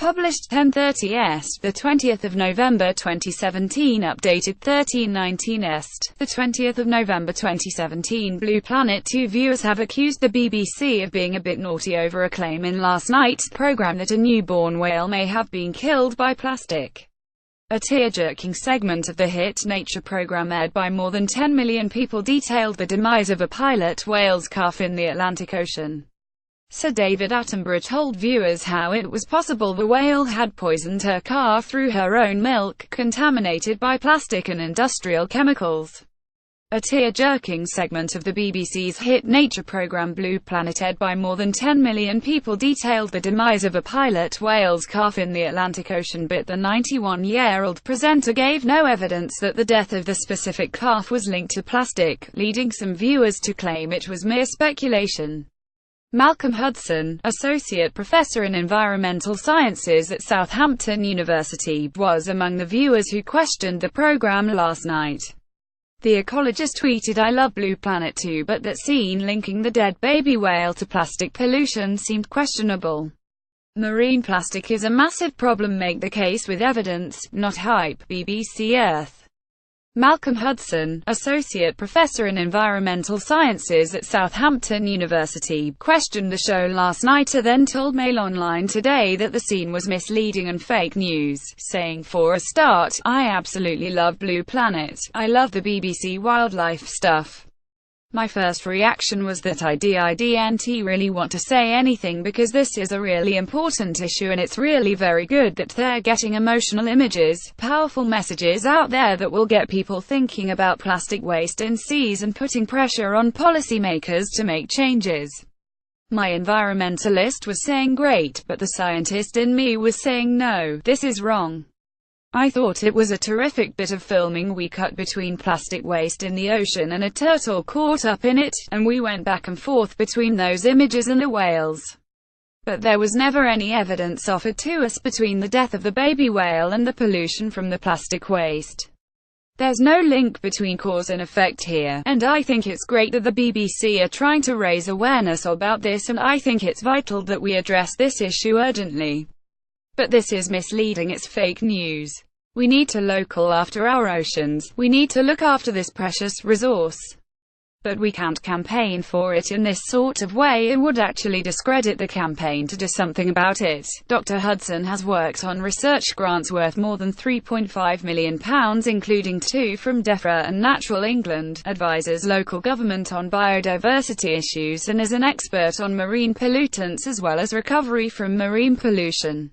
Published 10:30 Est, the 20th of November 2017. Updated 13:19 Est, the 20th of November 2017. Blue Planet 2 viewers have accused the BBC of being a bit naughty over a claim in last night's programme that a newborn whale may have been killed by plastic. A tear-jerking segment of the hit nature programme aired by more than 10 million people detailed the demise of a pilot whale's calf in the Atlantic Ocean. Sir David Attenborough told viewers how it was possible the whale had poisoned her calf through her own milk, contaminated by plastic and industrial chemicals. A tear-jerking segment of the BBC's hit nature programme Blue Planet aired by more than 10 million people detailed the demise of a pilot whale's calf in the Atlantic Ocean, but the 91-year-old presenter gave no evidence that the death of the specific calf was linked to plastic, leading some viewers to claim it was mere speculation. Malcolm Hudson, Associate Professor in Environmental Sciences at Southampton University, was among the viewers who questioned the programme last night. The ecologist tweeted, "I love Blue Planet 2, but that scene linking the dead baby whale to plastic pollution seemed questionable. Marine plastic is a massive problem, make the case with evidence, not hype." BBC Earth. Malcolm Hudson, Associate Professor in Environmental Sciences at Southampton University, questioned the show last night, then told Mail Online today that the scene was misleading and fake news, saying, "For a start, I absolutely love Blue Planet. I love the BBC wildlife stuff. My first reaction was that I didn't really want to say anything because this is a really important issue and it's really very good that they're getting emotional images, powerful messages out there that will get people thinking about plastic waste in seas and putting pressure on policymakers to make changes. My environmentalist was saying great, but the scientist in me was saying no, this is wrong. I thought it was a terrific bit of filming. We cut between plastic waste in the ocean and a turtle caught up in it, and we went back and forth between those images and the whales. But there was never any evidence offered to us between the death of the baby whale and the pollution from the plastic waste. There's no link between cause and effect here, and I think it's great that the BBC are trying to raise awareness about this, and I think it's vital that we address this issue urgently. But this is misleading, it's fake news. We need to look after our oceans, we need to look after this precious resource. But we can't campaign for it in this sort of way, it would actually discredit the campaign to do something about it." Dr. Hudson has worked on research grants worth more than £3.5 million, including 2 from DEFRA and Natural England, advises local government on biodiversity issues, and is an expert on marine pollutants as well as recovery from marine pollution.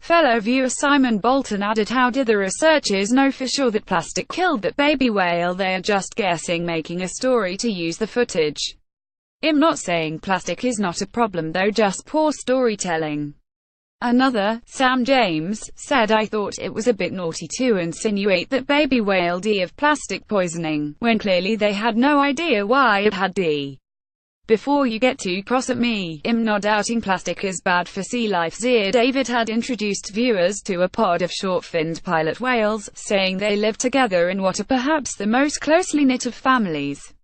Fellow viewer Simon Bolton added, "How did the researchers know for sure that plastic killed that baby whale? They are just guessing, making a story to use the footage. I'm not saying plastic is not a problem though, just poor storytelling." Another, Sam James, said, "I thought it was a bit naughty to insinuate that baby whale died of plastic poisoning, when clearly they had no idea why it had died. Before you get too cross at me, I'm not doubting plastic is bad for sea life." Sir David had introduced viewers to a pod of short-finned pilot whales, saying they live together in what are perhaps the most closely knit of families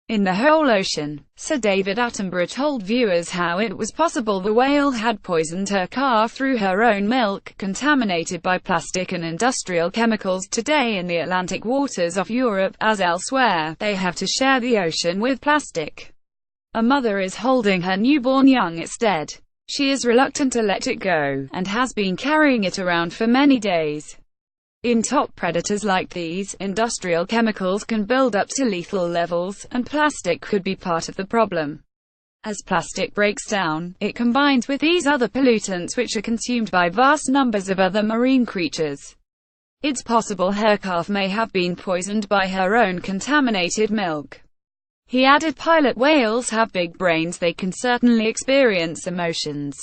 in the whole ocean. Sir David Attenborough told viewers how it was possible the whale had poisoned her calf through her own milk, contaminated by plastic and industrial chemicals. Today in the Atlantic waters off Europe, as elsewhere, they have to share the ocean with plastic. A mother is holding her newborn young. It's dead. She is reluctant to let it go, and has been carrying it around for many days. In top predators like these, industrial chemicals can build up to lethal levels, and plastic could be part of the problem. As plastic breaks down, it combines with these other pollutants which are consumed by vast numbers of other marine creatures. It's possible her calf may have been poisoned by her own contaminated milk. He added, "Pilot whales have big brains, they can certainly experience emotions.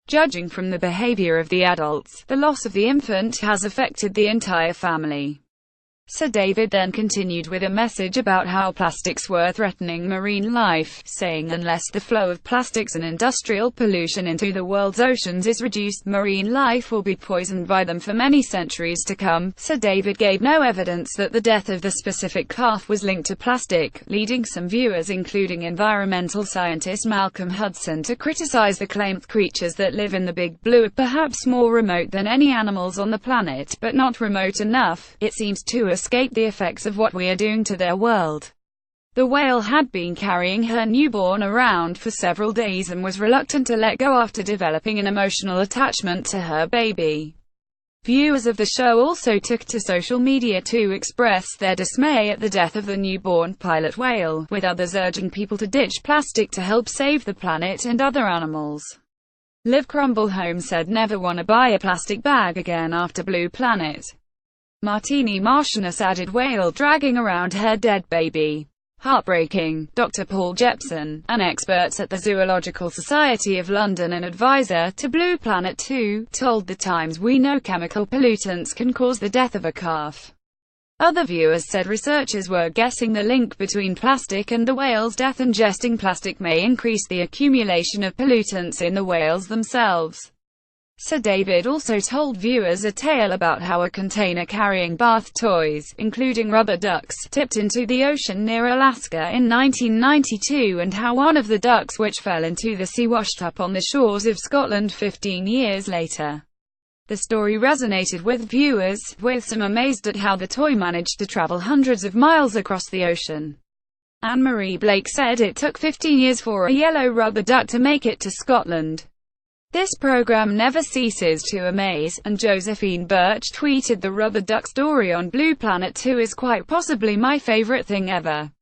Judging from the behavior of the adults, the loss of the infant has affected the entire family. Sir David then continued with a message about how plastics were threatening marine life, saying unless the flow of plastics and industrial pollution into the world's oceans is reduced, marine life will be poisoned by them for many centuries to come. Sir David gave no evidence that the death of the specific calf was linked to plastic, leading some viewers, including environmental scientist Malcolm Hudson, to criticize the claim that creatures that live in the Big Blue are perhaps more remote than any animals on the planet, but not remote enough, it seems, to escape the effects of what we are doing to their world. The whale had been carrying her newborn around for several days and was reluctant to let go after developing an emotional attachment to her baby. Viewers of the show also took to social media to express their dismay at the death of the newborn pilot whale, with others urging people to ditch plastic to help save the planet and other animals. Liv Crumblehome said never wanna buy a plastic bag again after Blue Planet. Martini Martianus added whale dragging around her dead baby. Heartbreaking. Dr. Paul Jepson, an expert at the Zoological Society of London and advisor to Blue Planet 2, told The Times, "We know chemical pollutants can cause the death of a calf." Other viewers said researchers were guessing the link between plastic and the whale's death, and ingesting plastic may increase the accumulation of pollutants in the whales themselves. Sir David also told viewers a tale about how a container carrying bath toys, including rubber ducks, tipped into the ocean near Alaska in 1992, and how one of the ducks which fell into the sea washed up on the shores of Scotland 15 years later. The story resonated with viewers, with some amazed at how the toy managed to travel hundreds of miles across the ocean. Anne-Marie Blake said it took 15 years for a yellow rubber duck to make it to Scotland. This program never ceases to amaze, and Josephine Birch tweeted, "The rubber duck story on Blue Planet 2 is quite possibly my favorite thing ever."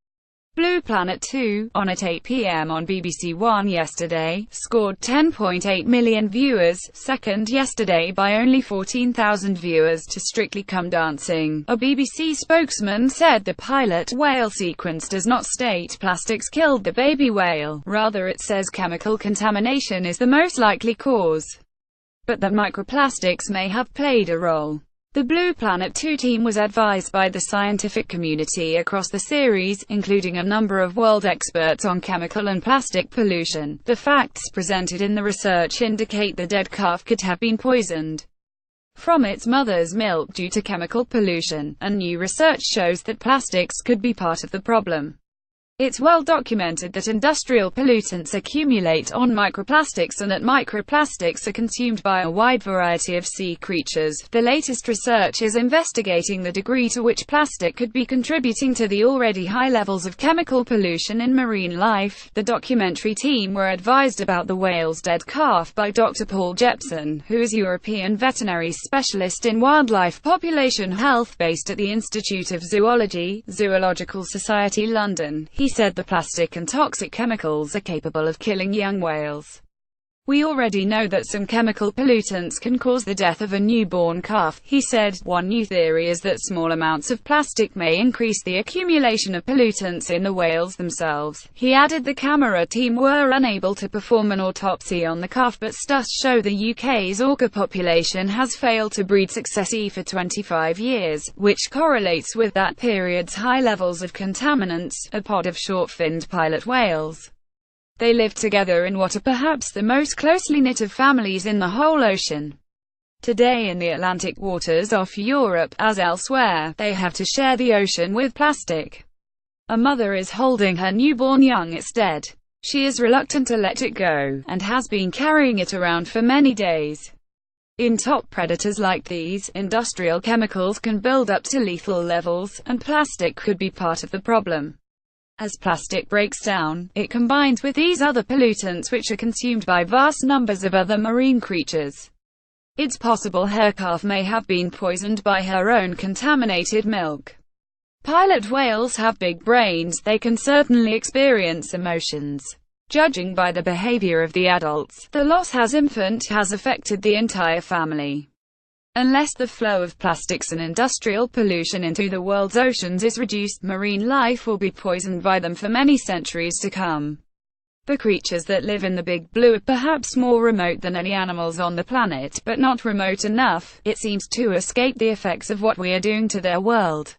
Blue Planet 2, on at 8 p.m. on BBC One yesterday, scored 10.8 million viewers, second yesterday by only 14,000 viewers to Strictly Come Dancing. A BBC spokesman said the pilot whale sequence does not state plastics killed the baby whale, rather it says chemical contamination is the most likely cause, but that microplastics may have played a role. The Blue Planet 2 team was advised by the scientific community across the series, including a number of world experts on chemical and plastic pollution. The facts presented in the research indicate the dead calf could have been poisoned from its mother's milk due to chemical pollution, and new research shows that plastics could be part of the problem. It's well documented that industrial pollutants accumulate on microplastics and that microplastics are consumed by a wide variety of sea creatures. The latest research is investigating the degree to which plastic could be contributing to the already high levels of chemical pollution in marine life. The documentary team were advised about the whale's dead calf by Dr. Paul Jepson, who is European veterinary specialist in wildlife population health based at the Institute of Zoology, Zoological Society London. He said the plastic and toxic chemicals are capable of killing young whales. "We already know that some chemical pollutants can cause the death of a newborn calf," he said. One new theory is that small amounts of plastic may increase the accumulation of pollutants in the whales themselves. He added the camera team were unable to perform an autopsy on the calf, but studies show the UK's orca population has failed to breed successfully for 25 years, which correlates with that period's high levels of contaminants. A pod of short-finned pilot whales. They live together in what are perhaps the most closely knit of families in the whole ocean. Today in the Atlantic waters off Europe, as elsewhere, they have to share the ocean with plastic. A mother is holding her newborn young. It's dead. She is reluctant to let it go, and has been carrying it around for many days. In top predators like these, industrial chemicals can build up to lethal levels, and plastic could be part of the problem. As plastic breaks down, it combines with these other pollutants which are consumed by vast numbers of other marine creatures. It's possible her calf may have been poisoned by her own contaminated milk. Pilot whales have big brains, they can certainly experience emotions. Judging by the behavior of the adults, the loss has affected the entire family. Unless the flow of plastics and industrial pollution into the world's oceans is reduced, marine life will be poisoned by them for many centuries to come. The creatures that live in the Big Blue are perhaps more remote than any animals on the planet, but not remote enough, it seems, to escape the effects of what we are doing to their world.